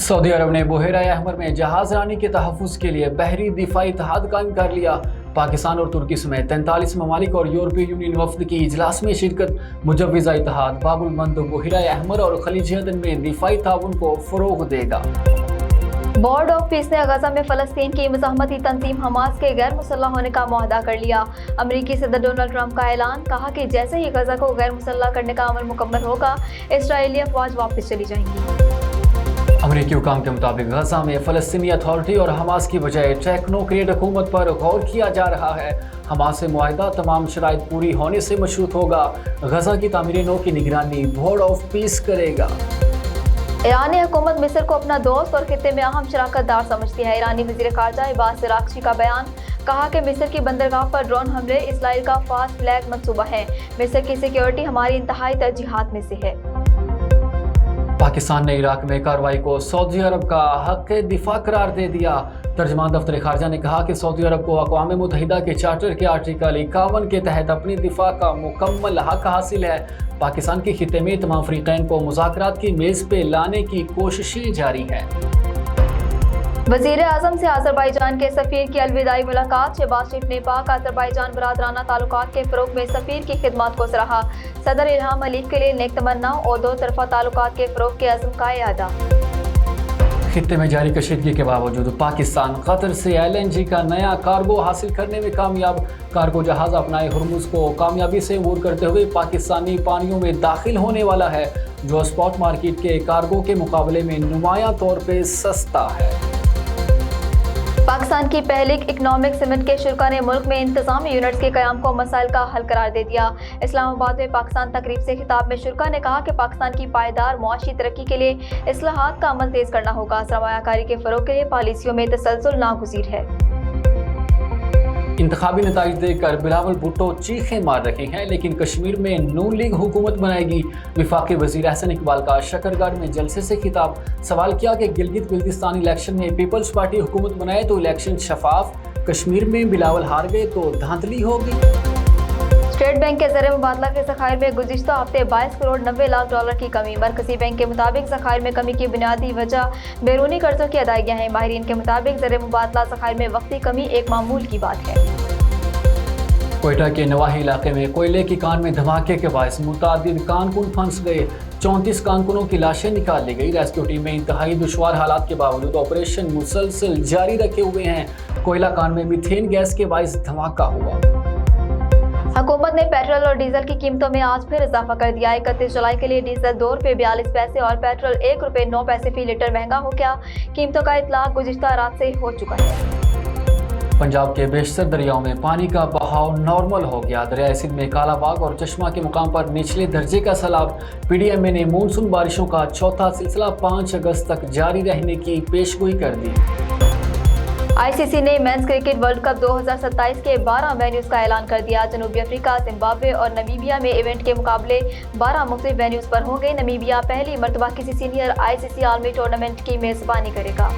Saudi अरब ने बहरा अहमर में जहाज रानी के तहफ़्फ़ुज़ के लिए बहरी दिफाई इत्तेहाद कायम कर लिया। पाकिस्तान और तुर्की समेत 43 ममालिक और यूरोपीय यूनियन वफ़द की इजलास में शिरकत। मुजव्विज़ा इत्तेहाद बाबुल मंदब बहरा अहमर और खलीज अदन में दिफाई ताउन को फ़रोग़ देगा। बोर्ड ऑफ पीस ने गजा में फ़लस्तीन की मज़ाहमती तंजीम हमास के गैर मुसल्लह होने का मुआहदा कर लिया। अमरीकी सदर डोनाल्ड ट्रंप का ऐलान, कहा कि जैसे ही गजा को गैर मुसल्लह करने का अमल मुकम्मल होगा, इसराइली अफवाज वापस चली जाएंगी। अमरीकी हुकाम के मुताबिक गजा में फ़लस्तीनी अथॉरिटी और हमास की बजाय टेक्नोक्रेट हुकूमत पर गौर किया जा रहा है। हमास से मुआहदा तमाम शराइत पूरी होने से मशरूत होगा। गजा की तामीर नौ की निगरानी बोर्ड ऑफ पीस करेगा। ईरानी हुकूमत मिस्र को अपना दोस्त और खित्ते में अहम शराकतदार समझती है। ईरानी वज़ीर ख़ारजा अब्बास अराग़ची का बयान, कहा कि मिस्र की बंदरगाह पर ड्रोन हमले इसराइल का फास्ट फ्लैग मंसूबा है। मिस्र की सिक्योरिटी हमारी इंतहाई तरजीहात में से है। पाकिस्तान ने इराक में कार्रवाई को सऊदी अरब का हक़ दिफा करार दे दिया। तर्जमान दफ्तर खारजा ने कहा कि सऊदी अरब को अक़वाम मुत्तहिदा के चार्टर के आर्टिकल 51 के तहत अपनी दिफा का मुकम्मल हक़ हासिल है। पाकिस्तान के खित्ते में तमाम फ़रीक़ैन को मुज़ाकरात की मेज़ पे लाने की कोशिशें जारी हैं। वज़ीर आज़म से अज़रबैजान के सफ़ीर की अलविदाई मुलाकात। शहबाज शरीफ ने पाक अज़रबैजान बरादराना ताल्लुकात के फ़रोग़ में सफ़ीर की खिदमत को सराहा। सदर इल्हाम अलीव के लिए नेक तमन्ना और दो तरफ़ा ताल्लुकात के फ़रोग़ के अज़्म का इआदा। खित्ते में जारी कशीदगी के बावजूद पाकिस्तान कतर से LNG का नया कार्गो हासिल करने में कामयाब। कार्गो जहाज़ अपनाए हुर्मुज़ को कामयाबी से अबूर करते हुए पाकिस्तानी पानियों में दाखिल होने वाला है, जो स्पॉट मार्केट के कार्गो के मुकाबले में नुमायां तौर पर सस्ता है। पाकिस्तान की पहली इकनॉमिक समिट के शुरा ने मुल्क में इंतजामी यूनिट्स के क़याम को मसाइल का हल करार दे दिया। इस्लामाबाद में पाकिस्तान तकरीब से खिताब में शुरा ने कहा कि पाकिस्तान की पायदार मुआशी तरक्की के लिए इस्लाहात का अमल तेज़ करना होगा। सरमायाकारी के फ़रोग़ के लिए पॉलिसियों में तसलसल नागुज़ीर है। इंतखाबी नताइज देखकर बिलावल भुट्टो चीखें मार रहे हैं, लेकिन कश्मीर में नून लीग हुकूमत बनाएगी। वफाकी वज़ीर अहसन इकबाल का शकरगढ़ में जलसे से खिताब। सवाल किया कि गिलगित बिल्तिस्तान इलेक्शन में पीपल्स पार्टी हुकूमत बनाए तो इलेक्शन शफाफ, कश्मीर में बिलावल हार गए तो धांधली होगी। स्टेट बैंक के ज़र मुबादला के ज़खायर में गुज़िश्ता हफ्ते 22 करोड़ 90 लाख डॉलर की कमी। मरकज़ी बैंक के मुताबिक ज़खायर में कमी की बुनियादी वजह बैरूनी कर्जों की अदायगियाँ हैं। माहिरीन के मुताबिक ज़र मुबादला ज़खायर में वक्ती कमी एक मामूल की बात है। कोयटा के नवाही इलाके में कोयले की कान में धमाके के बायस मुतादिद कारकुन फंस गए। 34 कारकुनों की लाशें निकाल ली गई। रेस्क्यू टीम में इंतहाई दुश्वार हालात के बावजूद ऑपरेशन मुसलसल जारी रखे हुए हैं। कोयला कान में मीथेन गैस के बायस धमाका हुआ। हुकूमत ने पेट्रोल और डीजल की कीमतों में आज फिर इजाफा कर दिया। 31 जुलाई के लिए डीजल 2 रुपये 42 पैसे और पेट्रोल 1 रुपये 9 पैसे फी लीटर महंगा हो गया। कीमतों का इतलाक गुज़िश्ता रात से हो चुका है। पंजाब के बेशतर दरियाओं में पानी का बहाव नॉर्मल हो गया। दरियाए सिंध में कालाबाग और चश्मा के मुकाम पर निचले दर्जे का सैलाब। PDMA ने मानसून बारिशों का चौथा सिलसिला 5 अगस्त तक जारी रहने की पेशगोई कर दी। ICC ने मेंस क्रिकेट वर्ल्ड कप 2027 के 12 वेन्यूज़ का ऐलान कर दिया। जनूबी अफ्रीका, जिम्बाब्वे और नमीबिया में इवेंट के मुकाबले 12 मुख्तलिफ वेन्यूज़ पर होंगे। नमीबिया पहली मरतबा किसी सीनियर ICC आलमी टूर्नामेंट की मेज़बानी करेगा।